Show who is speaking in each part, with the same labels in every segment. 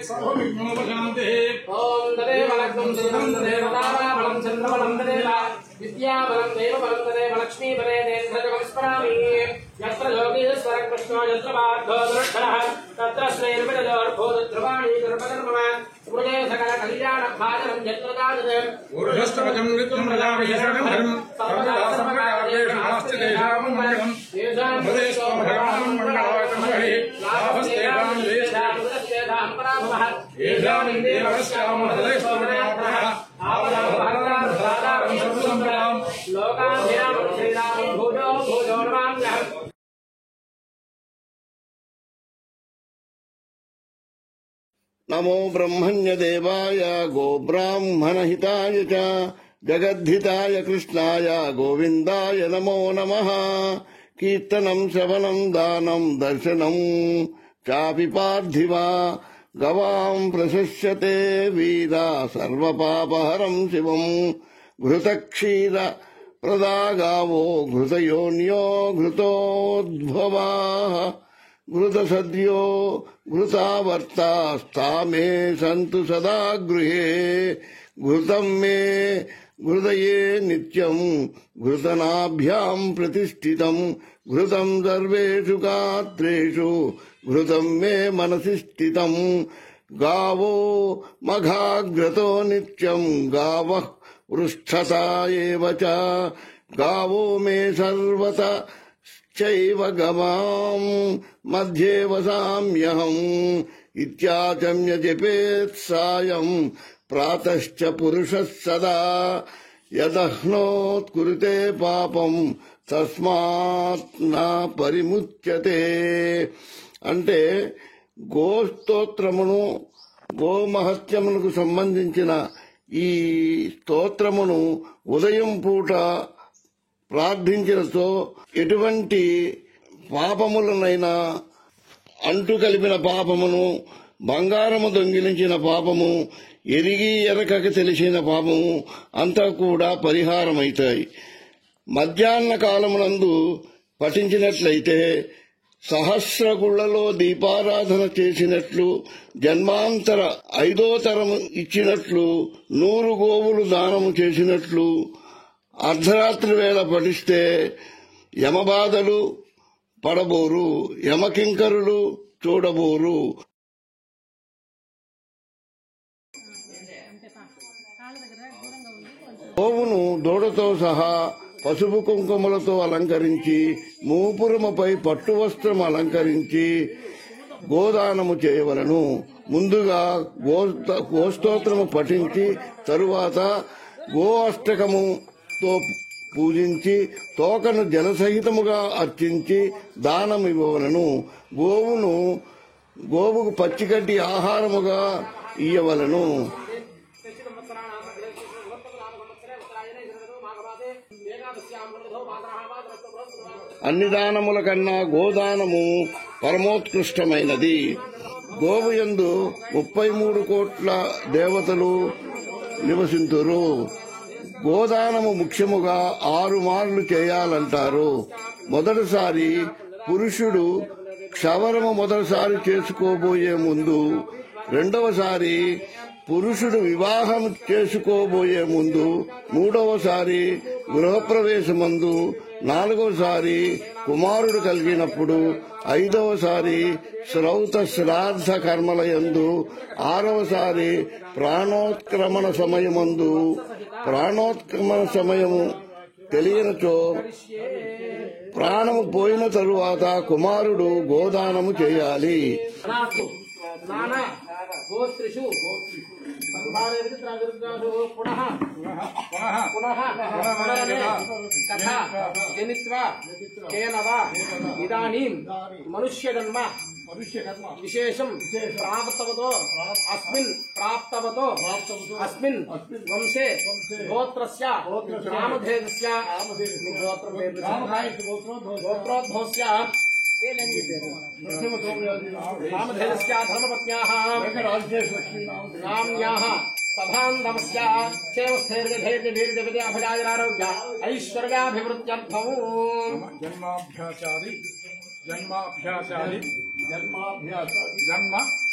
Speaker 1: ओम तदेव लक्ष्मं देवं तदेव ताराबलं चन्द्रबलं तदेव विद्याबलं देवबलं तदेव लक्ष्मीबले नेत्रजगं स्मरामि यत्र योगीश्वर कृष्णो यत्र पार्थो दुर्धरः तत्र श्रीर्विजयोर्भूतध्रुवाणि दुर्भगर्मः मृगे सकल कल्याण भाजनं यत्र दादत्
Speaker 2: ऊर्ध्वस्तवजं वित्तं प्रजाविशेषं धर्मं सर्वदासमकार्येषु नास्ति देशां मङ्गलम् येषां प्रदेशो भगवान् मङ्गलावतमहि लाभस्तेषां देशां
Speaker 1: पराभवः
Speaker 2: येषां देवस्यां हृदयस्थो भगवान्
Speaker 1: आवलाभरदारं सर्वसम्पदां लोकाभिरामं श्रीरामं भूजो भूजो नमाम्यहम्
Speaker 3: नमो ब्रह्मण्य देवाय गोब्राह्मणहिताय च जगद्धिताय कृष्णाय गोविन्दाय नमो नमः। कीर्तनं श्रवणं दानं दर्शनं चापि पार्थिवा गवां प्रशस्यते वीरा सर्वपापहरं शिवं घृतक्षीर प्रदा गावो घृतयोन्यो घृतोद्भवाः घृतसद्यो घृतावर्तास्ता मे सन्तु सदा गृहे घृतं मे घृतये नित्यं घृतनाभ्यां प्रतिष्ठितं घृतं सर्वेषु गात्रेषु घृतं मे मनसि स्थितं गावो मघाग्रतो नित्यं गावः पृष्ठता एव च गावो मे सर्वथा चैव गवां मध्ये वसाम्यहम् इत्याचम्य जपेत् सायं प्रातश्च पुरुषः सदा यदह्नोत् कुरुते पापं तस्मात् न परिमुच्यते। అంటే గోస్తోత్రమును గోమహత్యమునకు సంబంధించిన ఈ స్తోత్రమును ఉదయం పూట ప్రార్థించినతో ఎటువంటి పాపములనైనా అంటు కలిపిన పాపమును బంగారము దొంగిలించిన పాపము ఎరిగి ఎరకక తెలిసిన పాపము అంతా కూడా పరిహారమైతాయి. మధ్యాహ్న కాలమునందు పఠించినట్లయితే సహస్రగుళ్లలో దీపారాధన చేసినట్లు జన్మాంతర 5వ తరము ఇచ్చినట్లు 100 గోవులు దానము చేసినట్లు అర్ధరాత్రి వేళ పఠిస్తే యమబాధలు పడబోరు యమకింకరులు చూడబోరు. గోవును దూడతో సహా పసుపు కుంకుమలతో అలంకరించి మూపురముపై పట్టు వస్త్రం అలంకరించి గోదానము చేయవలను. ముందుగా గోస్తోత్రము పఠించి తరువాత గో అష్టకముతో పూజించి తోకను జలసహితముగా అర్చించి దానం ఇవ్వవలను. గోవుకు పచ్చిగడ్డి ఆహారముగా ఇయ్యవలను. అన్ని దానముల కన్నా గోదానము పరమోత్కృష్టమైనది. గోవు యందు 33 కోట్ల దేవతలు నివసింతురు. గోదానము ముఖ్యముగా 6 మార్లు చేయాలంటారు. మొదటిసారి పురుషుడు క్షవరము మొదటిసారి చేసుకోబోయే ముందు, రెండవసారి పురుషుడు వివాహం చేసుకోబోయే ముందు, మూడవసారి గృహప్రవేశమందు, నాలుగవసారి కుమారుడు కలిగినప్పుడు, ఐదవసారి శ్రౌత శ్రాద్ధ కర్మలయందు, ఆరవసారి ప్రాణోత్క్రమణ సమయమందు. ప్రాణోత్క్రమణ సమయము తెలియనచో ప్రాణము పోయిన తరువాత కుమారుడు గోదానము చేయాలి.
Speaker 1: मनुष्य जन्म विशेषं प्राप्तवतो अस्मिन् वंशे गोत्रस्य नामधेयस्य गोत्रोद्भवस्य नामधेयस्य धर्मपत्न्याः नाम्याः सभान्धमस्य क्षेमस्थैर्यधैर्यवीर्यविद्याभजायरारोग्य ऐश्वर्याभिवृद्ध्यर्थं
Speaker 2: जन्म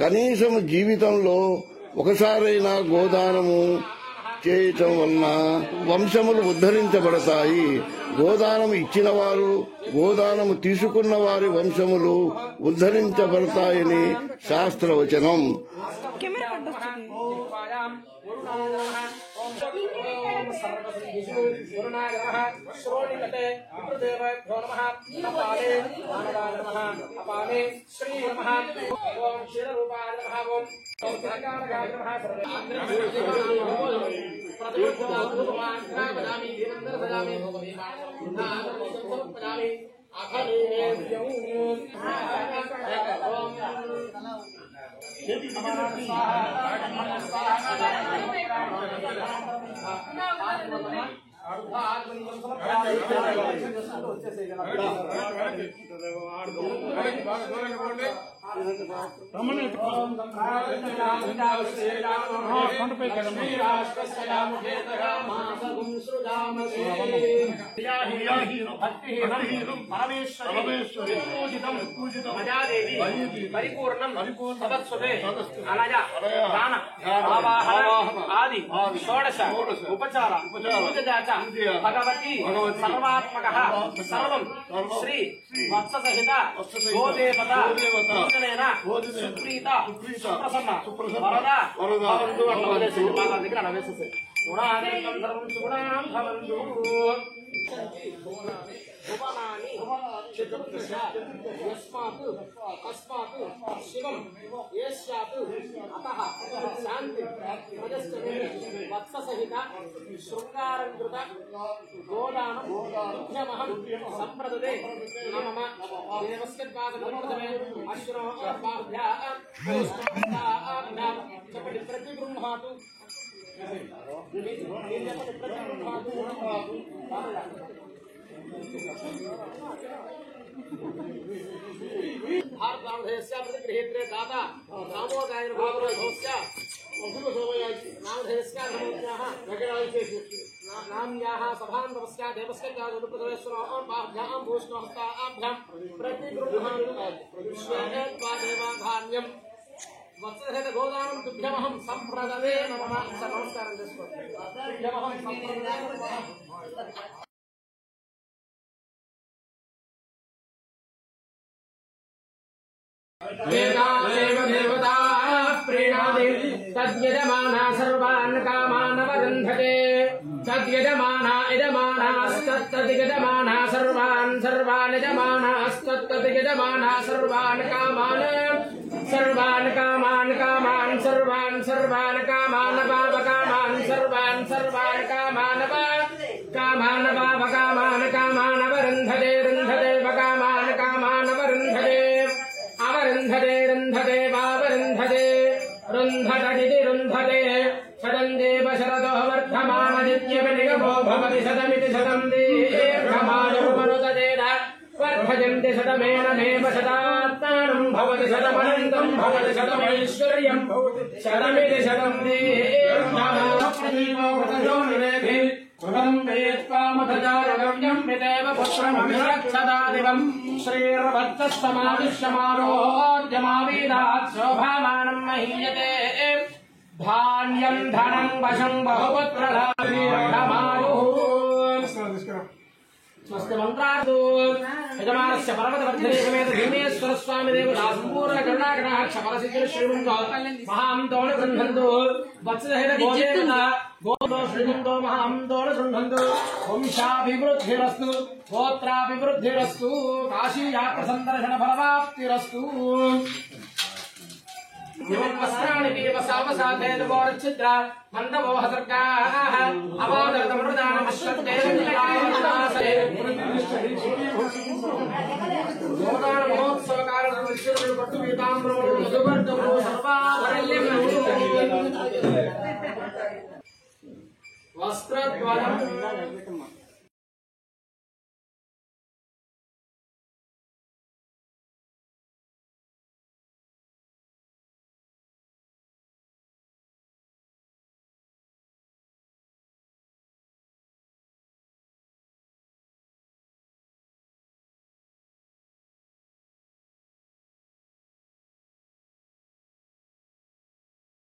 Speaker 3: కనీసం జీవితంలో ఒకసారైనా గోదానము చేయటం వలన వంశములు ఉద్ధరించబడతాయి. గోదానము ఇచ్చిన వారు, గోదానము తీసుకున్న వారి వంశములు ఉద్ధరించబడతాయని శాస్త్రవచనం.
Speaker 1: పరిపూర్ణం అనయ దాన ఆవాహన ఆది షోడశ ఉపచార పూజాచ భగవతి సర్వాత్మక సర్వం శ్రీ వత్స సహిత గోదేవత సుప్రీత సుప్రసన్న వరద దగ్గర నవేశ శివం శాంతి వత్స సహిత శృంగారంకృత గోదానం సంప్రదతే నమః దేవస్యద్వాదమే అశ్రో చెప్పండి ప్రతిగృహాతు प्रतिगृहेत्रे दाता नामोदायन नाम्याः सभां नमस्कार देवस्कन्दादुप्रदेश्वराभ्यां भूष्णहस्ताभ्यां प्रतिगृहाण्यं वत्ससहित गोदानं तुभ्यमहं सम्प्रददे नमः नमस्कारं देवताः प्रीणाति तद्यजमाना सर्वान् कामान् वरुन्धते तद्यजमाना यजमानास्तत्तद्यजमाना सर्वान् यजमानास्तत्तद्यजमाना सर्वान् कामान् कामान् पापकामान् सर्वान् कामान् वरुन्धते कामान् वरुन्धते अवरुन्धते वावरुन्धते रुन्धतदिति रुन्धते शतं देव शरदो वर्धमानदित्यविनिगमो भवति शतमिति शतं दीर्घमायुर्मनुतदेन वर्धयन्ति शतमेनमेव शतात्मानं भवति शतमनन्तं भवति शतमैश्वर्यं शतमिति शतं दीर्घमायुर्मनुतदेन सुखं वेत्त्वामथजारगम्यं विदेव पुत्रमभिरक्षदादिवं श्रीर्वत्सस्तमादिश्यमारोद्यमावीरात् शोभामानं महीयते ధాన్యం ధనం వశం బహుపుత్రమాయు స్వస్తి మంత్రార్థో యజమానస్య పర్వతవర్ధనే సమేత భీమేశ్వర స్వామి దేవతా సంపూర్ణ కరుణాకటాక్ష ఫలసిద్ధిర్ శ్రీమంతో మహాం తోణ గృహంతు వత్ససహిత గోదేవత గోదో శ్రీమంతో మహాం తోణ గృహంతు వంశాభివృద్ధిరస్తు గోత్రాభివృద్ధిరస్తు కాశీయాత్ర సందర్శన ఫలవాప్తిరస్తు వస్త్రాణి పీవసావసాధేదోరచిత్ర మందమోహసర్గాః అవాదరతమృదానమశ్వత్తే గోదాన మహోత్సవ కారణం విశ్వరుడు పట్టు పీతాంబరములు మధువర్గములు సర్వాభరణ్యములు వస్త్రద్వయం